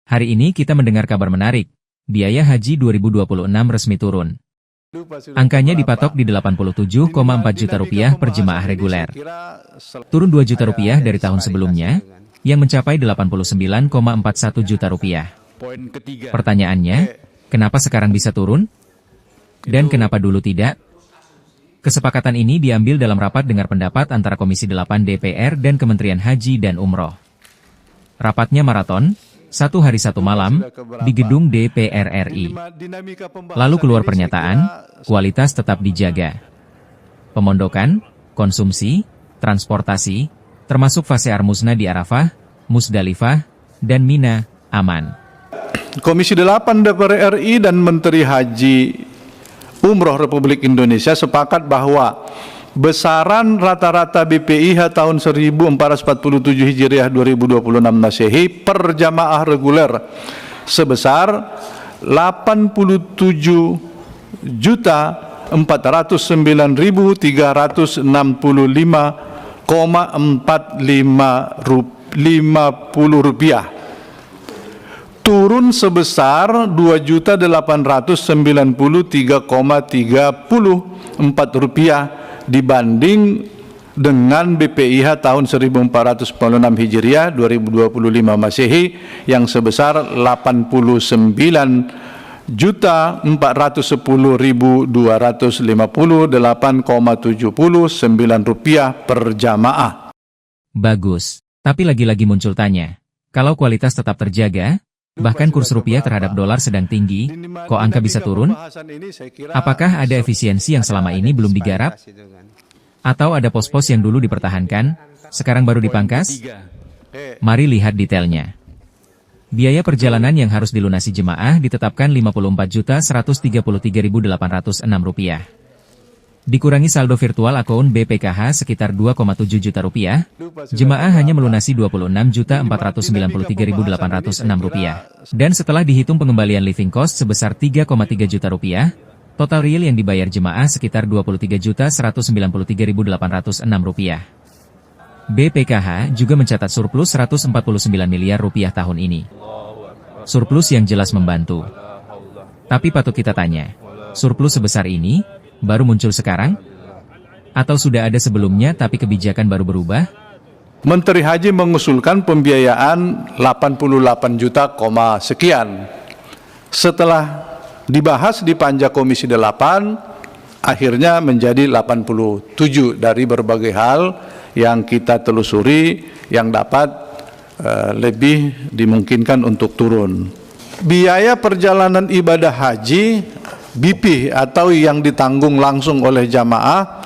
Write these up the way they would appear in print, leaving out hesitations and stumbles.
Hari ini kita mendengar kabar menarik. Biaya haji 2026 resmi turun. Angkanya dipatok di 87,4 juta rupiah per jemaah reguler. Turun 2 juta rupiah dari tahun sebelumnya, yang mencapai 89,41 juta rupiah. Pertanyaannya, kenapa sekarang bisa turun? Dan kenapa dulu tidak? Kesepakatan ini diambil dalam rapat dengar pendapat antara Komisi 8 DPR dan Kementerian Haji dan Umroh. Rapatnya maraton, 1 hari 1 malam, di gedung DPR RI. Lalu keluar pernyataan, kualitas tetap dijaga. Pemondokan, konsumsi, transportasi, termasuk fase Armusna di Arafah, Musdalifah, dan Mina, aman. Komisi 8 DPR RI dan Menteri Haji Umroh Republik Indonesia sepakat bahwa besaran rata-rata BPIH tahun 1447 Hijriah 2026 Masehi per jamaah reguler sebesar 87.409.365,45 rupiah. Turun sebesar 2.893,34 rupiah dibanding dengan BPIH tahun 1446 Hijriah 2025 Masehi yang sebesar 89.410.258,79 rupiah per jamaah. Bagus, tapi lagi-lagi muncul tanya, kalau kualitas tetap terjaga, bahkan kurs rupiah terhadap dolar sedang tinggi, kok angka bisa turun? Apakah ada efisiensi yang selama ini belum digarap? Atau ada pos-pos yang dulu dipertahankan, sekarang baru dipangkas? Mari lihat detailnya. Biaya perjalanan yang harus dilunasi jemaah ditetapkan Rp54.133.806. Dikurangi saldo virtual akun BPKH sekitar Rp2,7 juta, jemaah hanya melunasi Rp26.493.806. Dan setelah dihitung pengembalian living cost sebesar Rp3,3 juta, total real yang dibayar jemaah sekitar Rp23.193.806. BPKH juga mencatat surplus Rp149 miliar tahun ini. Surplus yang jelas membantu. Tapi patut kita tanya, surplus sebesar ini baru muncul sekarang? Atau sudah ada sebelumnya tapi kebijakan baru berubah? Menteri Haji mengusulkan pembiayaan 88 juta, sekian. Setelah dibahas di panja Komisi 8, akhirnya menjadi 87 dari berbagai hal yang kita telusuri yang dapat lebih dimungkinkan untuk turun. Biaya perjalanan ibadah haji BP atau yang ditanggung langsung oleh jamaah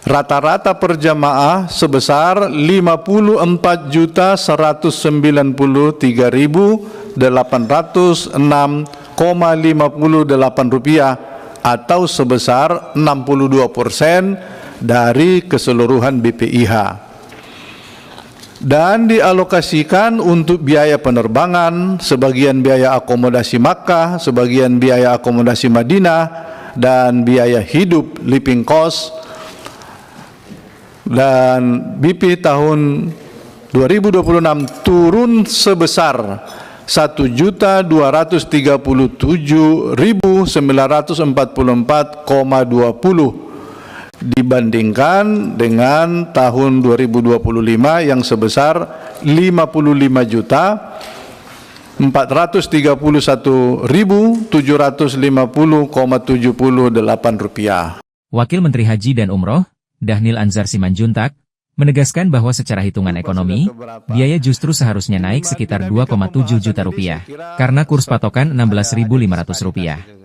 rata-rata per jamaah sebesar Rp54.806,58 atau sebesar 62% dari keseluruhan BPIH. Dan dialokasikan untuk biaya penerbangan, sebagian biaya akomodasi Makkah, sebagian biaya akomodasi Madinah, dan biaya hidup living cost. Dan BP tahun 2026 turun sebesar Rp1.237.944,20 dibandingkan dengan tahun 2025 yang sebesar Rp55.431.750,78. Wakil Menteri Haji dan Umroh, Dhanil Anzar Simanjuntak, menegaskan bahwa secara hitungan ekonomi, biaya justru seharusnya naik sekitar Rp2,7 juta, karena kurs patokan Rp16.500.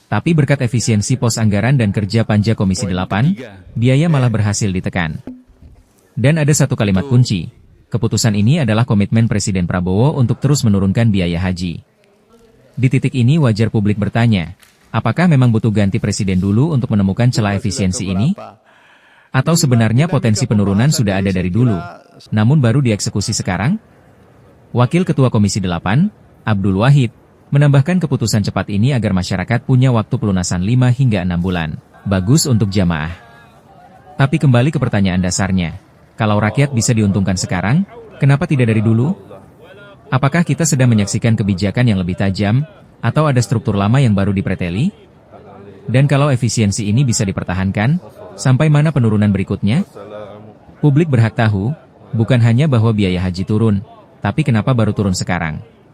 Tapi berkat efisiensi pos anggaran dan kerja panja Komisi 8, biaya malah berhasil ditekan. Dan ada satu kalimat kunci, keputusan ini adalah komitmen Presiden Prabowo untuk terus menurunkan biaya haji. Di titik ini wajar publik bertanya, apakah memang butuh ganti presiden dulu untuk menemukan celah efisiensi ini? Atau sebenarnya potensi penurunan sudah ada dari dulu, namun baru dieksekusi sekarang? Wakil Ketua Komisi 8, Abdul Wahid, menambahkan keputusan cepat ini agar masyarakat punya waktu pelunasan 5 hingga 6 bulan. Bagus untuk jamaah. Tapi kembali ke pertanyaan dasarnya, kalau rakyat bisa diuntungkan sekarang, kenapa tidak dari dulu? Apakah kita sedang menyaksikan kebijakan yang lebih tajam, atau ada struktur lama yang baru dipreteli? Dan kalau efisiensi ini bisa dipertahankan, sampai mana penurunan berikutnya? Publik berhak tahu, bukan hanya bahwa biaya haji turun, tapi kenapa baru turun sekarang.